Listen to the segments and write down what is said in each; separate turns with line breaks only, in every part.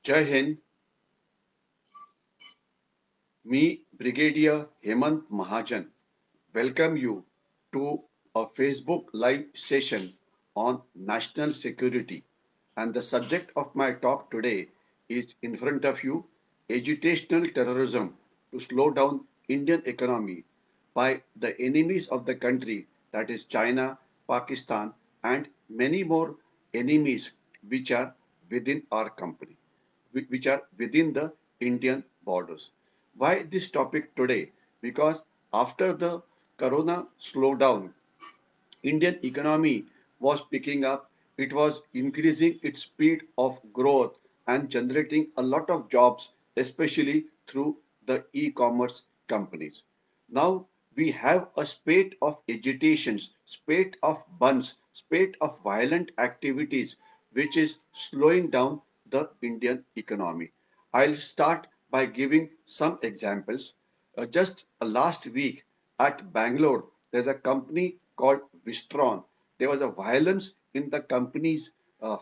Jai Hind, me Brigadier Hemant Mahajan welcome you to a Facebook live session on national security. And the subject of my talk today is in front of you, agitational terrorism to slow down Indian economy by the enemies of the country, that is China, Pakistan, and many more enemies which are within our company, which are within the Indian borders. Why this topic today? Because after the corona slowdown, Indian economy was picking up. It was increasing its speed of growth and generating a lot of jobs, especially through the e-commerce companies. Now we have a spate of agitations, spate of bunds, spate of violent activities, which is slowing down the Indian economy. I'll start by giving some examples. Just last week at Bangalore, there's a company called WISTRON. There was a violence in the company's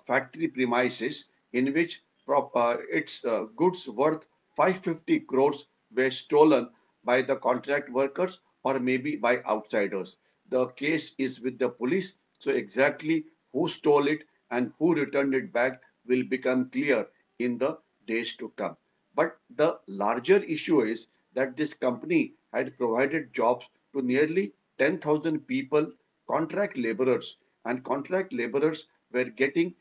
factory premises in which its goods worth 550 crores were stolen by the contract workers or maybe by outsiders. The case is with the police, so exactly who stole it and who returned it back will become clear in the days to come. But the larger issue is that this company had provided jobs to nearly 10,000 people, contract laborers, and contract laborers were getting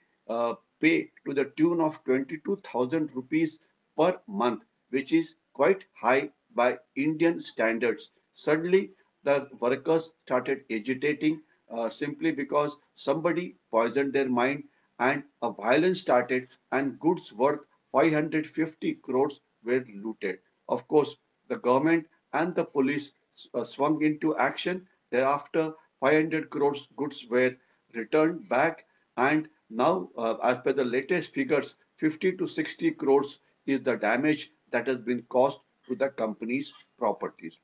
pay to the tune of 22,000 rupees per month, which is quite high by Indian standards. Suddenly, the workers started agitating simply because somebody poisoned their mind and a violence started and goods worth 550 crores were looted. Of course, the government and the police swung into action. Thereafter, 500 crores goods were returned back, and now, as per the latest figures, 50 to 60 crores is the damage that has been caused to the company's properties.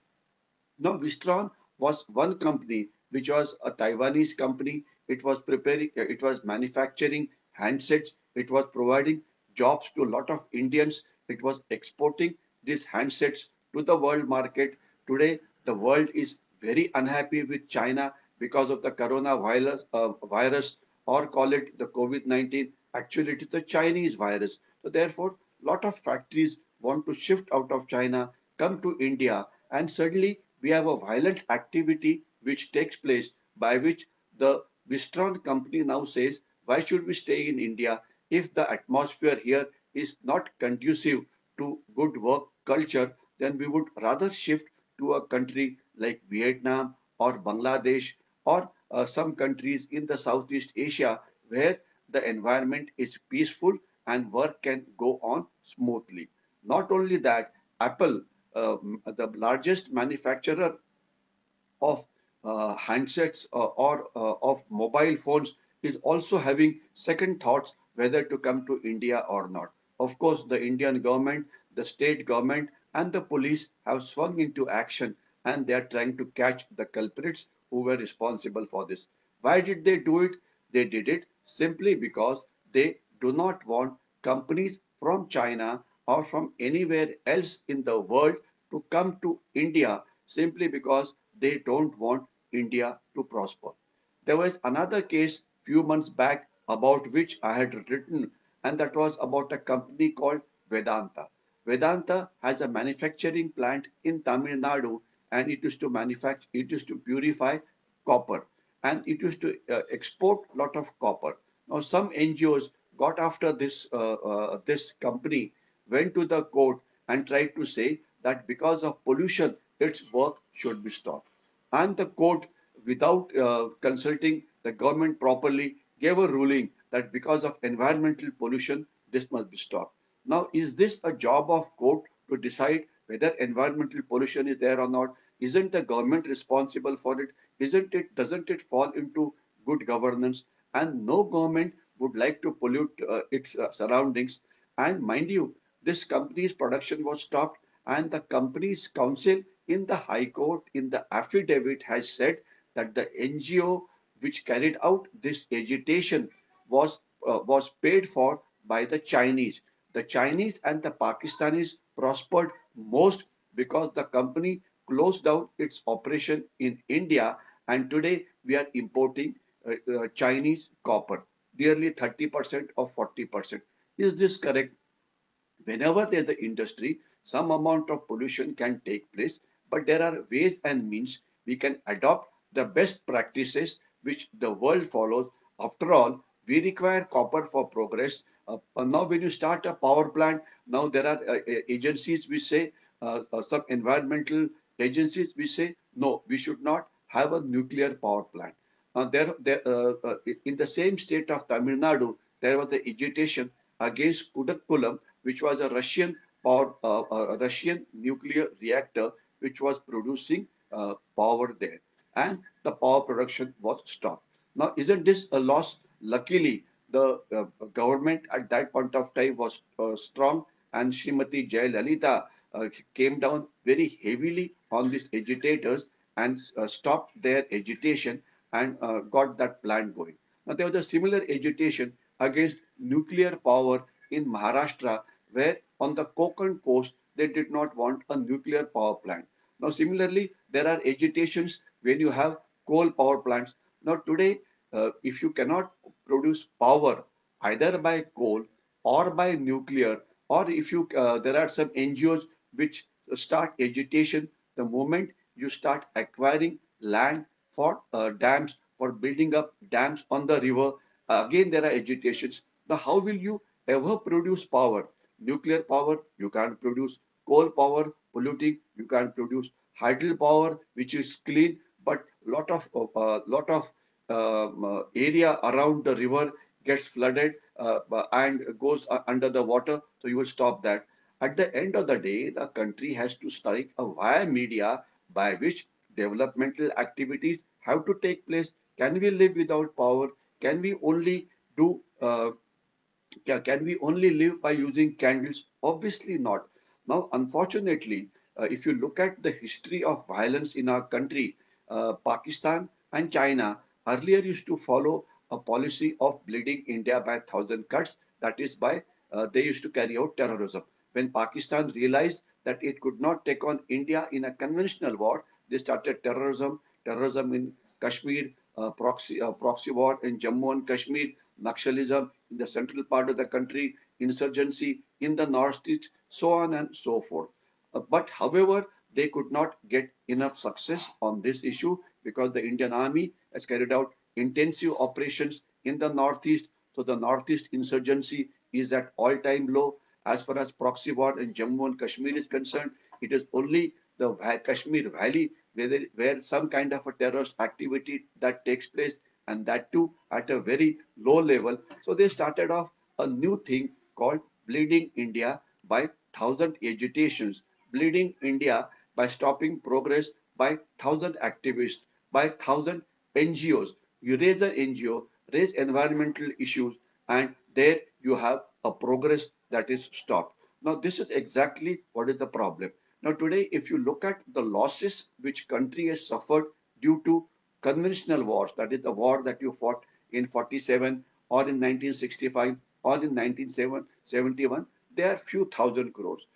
Now, Wistron was one company which was a Taiwanese company. It was preparing, it was manufacturing handsets. It was providing jobs to a lot of Indians. It was exporting these handsets to the world market. Today, the world is very unhappy with China because of the coronavirus virus, or call it the COVID-19. Actually, it is the Chinese virus. So therefore, lot of factories want to shift out of China, come to India, and suddenly we have a violent activity which takes place by which the Wistron company now says, why should we stay in India if the atmosphere here is not conducive to good work culture, then we would rather shift to a country like Vietnam or Bangladesh or some countries in the Southeast Asia where the environment is peaceful and work can go on smoothly. Not only that, Apple, the largest manufacturer of handsets or of mobile phones, is also having second thoughts whether to come to India or not. Of course, the Indian government, the state government, and the police have swung into action and they are trying to catch the culprits who were responsible for this. Why did they do it? They did it simply because they do not want companies from China or from anywhere else in the world to come to India simply because they don't want India to prosper. There was another case few months back about which I had written, and that was about a company called Vedanta. Vedanta has a manufacturing plant in Tamil Nadu, and it used to manufacture, it used to purify copper, and it used to export lot of copper. Now, some NGOs got after this company, went to the court and tried to say that because of pollution, its work should be stopped. And the court, without consulting the government properly, gave a ruling that because of environmental pollution, this must be stopped. Now, is this a job of court to decide whether environmental pollution is there or not? Isn't the government responsible for it? Isn't it? Doesn't it fall into good governance? And no government would like to pollute its surroundings. And mind you, this company's production was stopped, and the company's counsel in the High Court in the affidavit has said that the NGO which carried out this agitation was paid for by the Chinese. The Chinese and the Pakistanis prospered most because the company closed down its operation in India, and today we are importing Chinese copper, nearly 30% or 40%. Is this correct? Whenever there's the industry, some amount of pollution can take place, but there are ways and means we can adopt the best practices which the world follows. After all, we require copper for progress. Now, when you start a power plant, now there are agencies which say, some environmental agencies which say, no, we should not have a nuclear power plant. In the same state of Tamil Nadu, there was an agitation against KUDUK, which was a Russian nuclear reactor which was producing power there, and the power production was stopped. Now, isn't this a loss? Luckily, the government at that point of time was strong, and Srimati Jayalalitha came down very heavily on these agitators and stopped their agitation and got that plant going. Now, there was a similar agitation against nuclear power in Maharashtra, where on the Konkan coast they did not want a nuclear power plant. Now, similarly, there are agitations when you have coal power plants. Now, today, if you cannot produce power either by coal or by nuclear, or if you there are some NGOs which start agitation the moment you start acquiring land for dams, for building up dams on the river. Again, there are agitations. Now, how will you ever produce power? Nuclear power, you can't produce. Coal power, polluting, you can't produce. Hydel power, which is clean, but lot of area around the river gets flooded and goes under the water. So you will stop that. At the end of the day, the country has to strike a via media by which developmental activities have to take place. Can we live without power? Can we only do can we only live by using candles? Obviously not. Now, unfortunately, if you look at the history of violence in our country, Pakistan and China earlier used to follow a policy of bleeding India by 1,000 cuts. That is by they used to carry out terrorism. When Pakistan realized that it could not take on India in a conventional war, they started terrorism in Kashmir, proxy war in Jammu and Kashmir, Naxalism in the central part of the country, insurgency in the northeast, so on and so forth. But however, they could not get enough success on this issue because the Indian Army has carried out intensive operations in the northeast. So the northeast insurgency is at all-time low. As far as proxy war in Jammu and Kashmir is concerned, it is only the Kashmir Valley where some kind of a terrorist activity that takes place, and that too at a very low level. So they started off a new thing called Bleeding India by 1,000 agitations, Bleeding India by stopping progress by 1,000 activists, by 1,000 NGOs. You raise an NGO, raise environmental issues, and there you have a progress that is stopped. Now, this is exactly what is the problem. Now, today, if you look at the losses which country has suffered due to conventional wars, that is the war that you fought in 47 or in 1965 or in 1971, there are few thousand crores.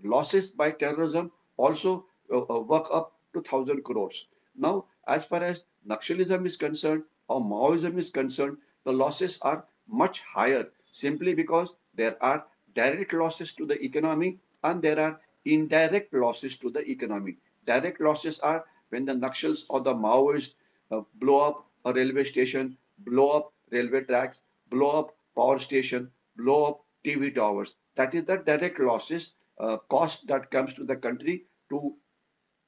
Losses by terrorism also work up to 1,000 crores. Now, as far as Naxalism is concerned or Maoism is concerned, the losses are much higher simply because there are direct losses to the economy and there are indirect losses to the economy. Direct losses are when the Naxals or the Maoists blow up a railway station, blow up railway tracks, blow up power station, blow up TV towers. That is the direct losses, cost that comes to the country to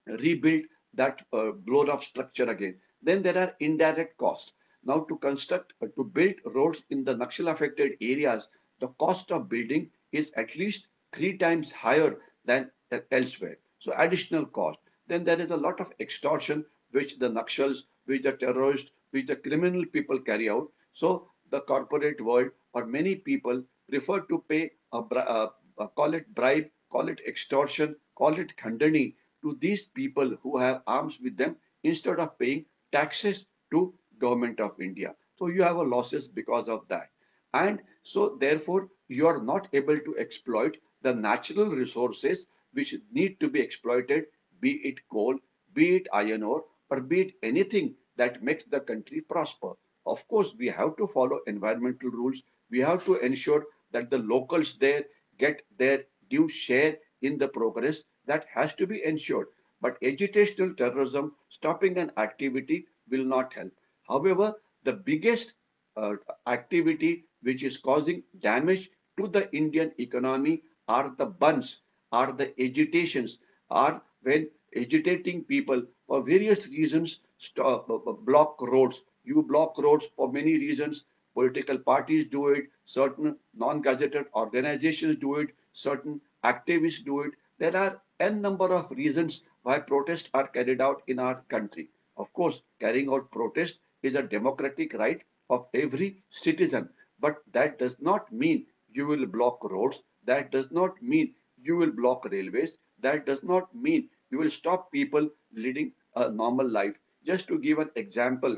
rebuild that blown up structure again. Then there are indirect costs. Now to build roads in the Naxal affected areas, the cost of building is at least 3 times higher than elsewhere. So additional cost. Then there is a lot of extortion which the Naxals, which the terrorists, which the criminal people carry out. So the corporate world or many people prefer to pay call it bribe, call it extortion, call it khandani to these people who have arms with them instead of paying taxes to government of India. So you have a losses because of that. And so therefore you are not able to exploit the natural resources which need to be exploited, be it coal, be it iron ore, or be it anything that makes the country prosper. Of course, we have to follow environmental rules. We have to ensure that the locals there get their due share in the progress. That has to be ensured. But agitational terrorism, stopping an activity, will not help. However, the biggest uh, activity which is causing damage to the Indian economy are the bunds, are the agitations, are when agitating people for various reasons block roads. You block roads for many reasons. Political parties do it, certain non-gazetted organizations do it, certain activists do it. There are n number of reasons why protests are carried out in our country. Of course, carrying out protest is a democratic right of every citizen, but that does not mean you will block roads. That does not mean you will block railways. That does not mean you will stop people leading a normal life. Just to give an example,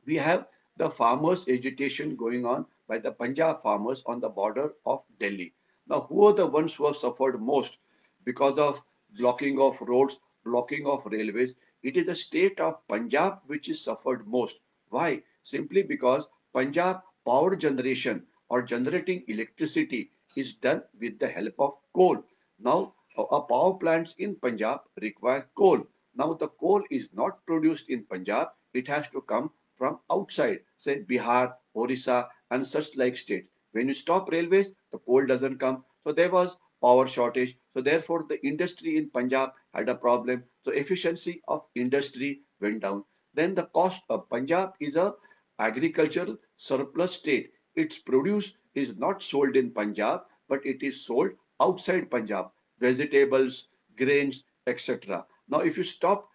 we have the farmers' agitation going on by the Punjab farmers on the border of Delhi. Now, who are the ones who have suffered most because of blocking of roads, blocking of railways? It is the state of Punjab which is suffered most. Why? Simply because Punjab power generation or generating electricity is done with the help of coal. Now, power plants in Punjab require coal. Now, the coal is not produced in Punjab, it has to come from outside, say Bihar, Orissa, and such like states. When you stop railways, the coal doesn't come. So there was power shortage. So therefore, the industry in Punjab had a problem. So efficiency of industry went down. Then the cost of Punjab is a agricultural surplus state. Its produce is not sold in Punjab, but it is sold outside Punjab. Vegetables, grains, etc. Now, if you stop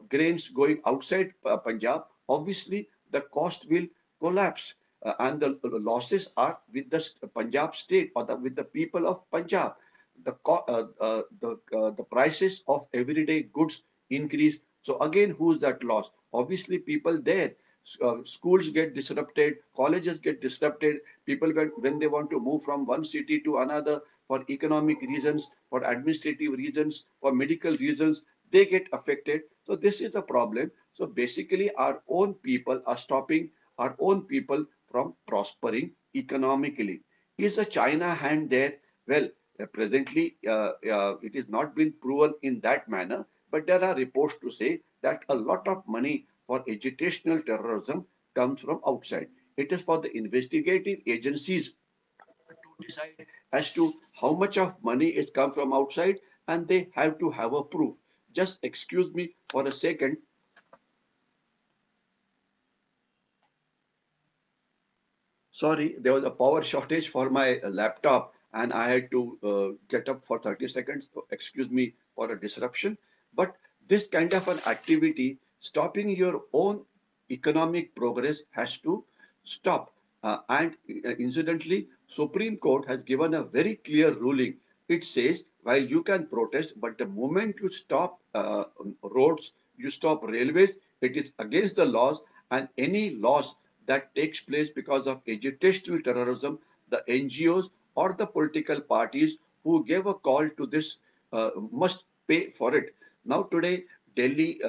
grains going outside Punjab, obviously the cost will collapse and the losses are with the Punjab state or with the people of Punjab. The prices of everyday goods increase. So again, who's that loss? Obviously, people there. Schools get disrupted, colleges get disrupted. People when they want to move from one city to another for economic reasons, for administrative reasons, for medical reasons, they get affected. So this is a problem. So basically, our own people are stopping our own people from prospering economically. Is a China hand there? Well, presently, it is not been proven in that manner, but there are reports to say that a lot of money for agitational terrorism comes from outside. It is for the investigative agencies to decide as to how much of money is come from outside, and they have to have a proof. Just excuse me for a second. Sorry, there was a power shortage for my laptop and I had to get up for 30 seconds. So excuse me for a disruption. But this kind of an activity, stopping your own economic progress has to stop. And incidentally, Supreme Court has given a very clear ruling. It says while you can protest, but the moment you stop roads, you stop railways, it is against the laws, and any loss that takes place because of agitational terrorism, the NGOs or the political parties who gave a call to this must pay for it. Now today, Delhi,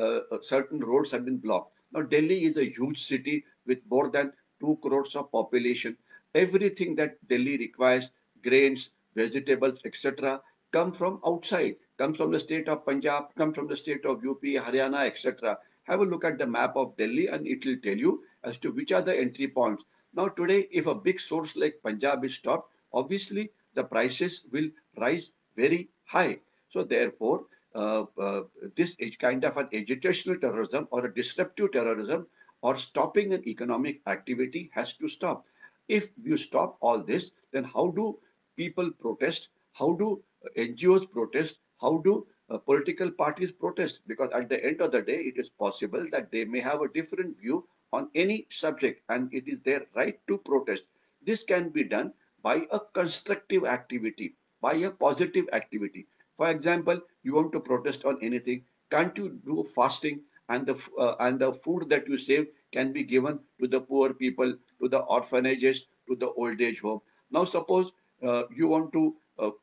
certain roads have been blocked. Now Delhi is a huge city with more than 2 crores of population. Everything that Delhi requires, grains, vegetables, etc., come from outside, come from the state of Punjab, come from the state of UP, Haryana, etc. Have a look at the map of Delhi and it will tell you as to which are the entry points. Now today, if a big source like Punjab is stopped, obviously the prices will rise very high. So therefore, uh, uh, this is kind of an agitational terrorism or a disruptive terrorism or stopping an economic activity has to stop. If you stop all this, then how do people protest? How do NGOs protest? How do political parties protest? Because at the end of the day, it is possible that they may have a different view on any subject and it is their right to protest. This can be done by a constructive activity, by a positive activity. For example, you want to protest on anything, can't you do fasting and the food that you save can be given to the poor people, to the orphanages, to the old age home. Now suppose you want to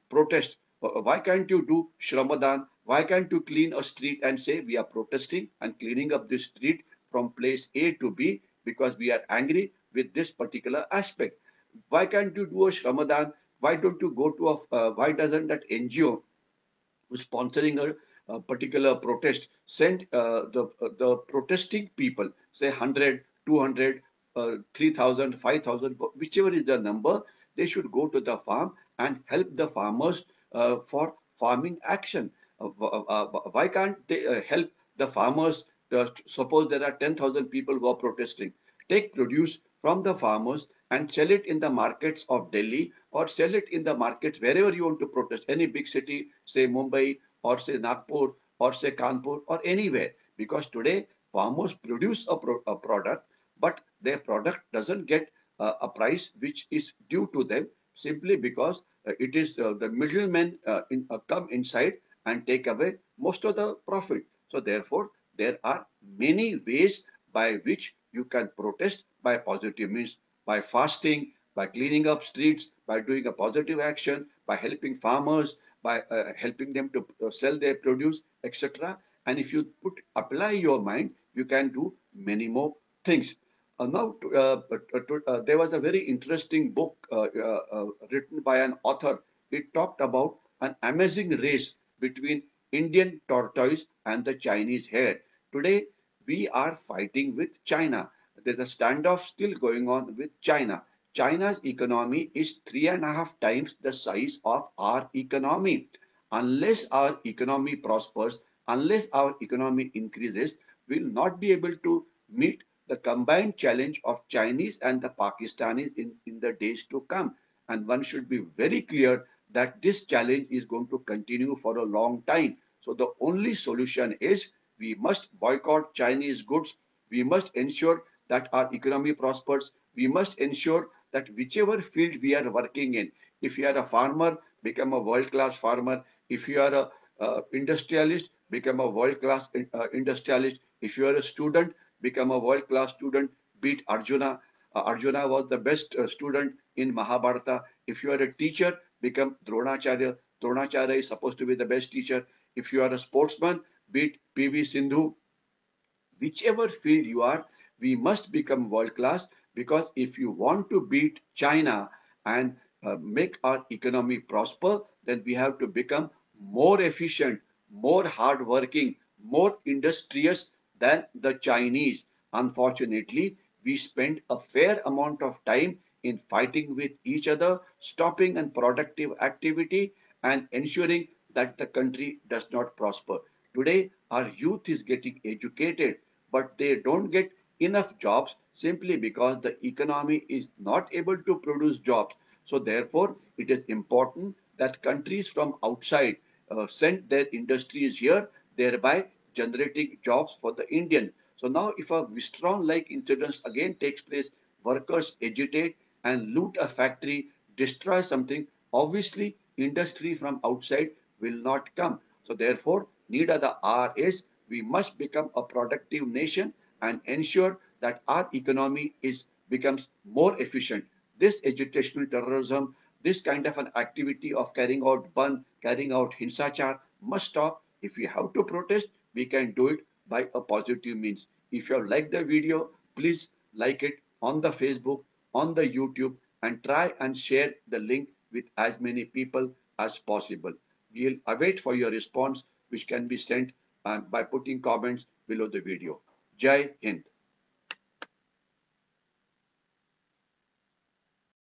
protest. Why can't you do Shramadan? Why can't you clean a street and say we are protesting and cleaning up this street from place A to B because we are angry with this particular aspect? Why can't you do a Shramadan? Why don't you go to why doesn't that NGO who's sponsoring a particular protest send the protesting people, say 100, 200, 3,000, 5,000, whichever is the number, they should go to the farm and help the farmers for farming action. Why can't they help the farmers? Suppose there are 10,000 people who are protesting. Take produce from the farmers and sell it in the markets of Delhi or sell it in the markets wherever you want to protest, any big city, say Mumbai or say Nagpur or say Kanpur or anywhere. Because today farmers produce a product, but their product doesn't get a price which is due to them simply because it is the middlemen come inside and take away most of the profit. So therefore, there are many ways by which you can protest by positive means, by fasting, by cleaning up streets, by doing a positive action, by helping farmers, by helping them to sell their produce, etc. And if you apply your mind, you can do many more things. There was a very interesting book written by an author. It talked about an amazing race between Indian tortoise and the Chinese hare. Today, we are fighting with China. There's a standoff still going on with China. China's economy is 3.5 times the size of our economy. Unless our economy prospers, unless our economy increases, we'll not be able to meet the combined challenge of Chinese and the Pakistanis in the days to come. And one should be very clear that this challenge is going to continue for a long time. So the only solution is we must boycott Chinese goods. We must ensure that our economy prospers. We must ensure that whichever field we are working in, if you are a farmer, become a world-class farmer. If you are a industrialist, become a world-class industrialist. If you are a student, become a world-class student. Beat Arjuna. Arjuna was the best student in Mahabharata. If you are a teacher, become Dronacharya. Dronacharya is supposed to be the best teacher. If you are a sportsman, beat PV Sindhu. Whichever field you are, we must become world class, because if you want to beat China and make our economy prosper, then we have to become more efficient, more hardworking, more industrious than the Chinese. Unfortunately, we spend a fair amount of time in fighting with each other, stopping unproductive activity, and ensuring that the country does not prosper. Today, our youth is getting educated, but they don't get enough jobs simply because the economy is not able to produce jobs. So therefore, it is important that countries from outside send their industries here, thereby generating jobs for the Indian. So now if a WISTRON-like incident again takes place, workers agitate and loot a factory, destroy something, obviously industry from outside will not come. So therefore, need of the hour is we must become a productive nation and ensure that our economy becomes more efficient. This agitational terrorism, this kind of an activity of carrying out ban, carrying out hinsachar must stop. If we have to protest, we can do it by a positive means. If you have liked the video, please like it on the Facebook, on the YouTube, and try and share the link with as many people as possible. We'll await for your response, which can be sent by putting comments below the video. Jai Hind.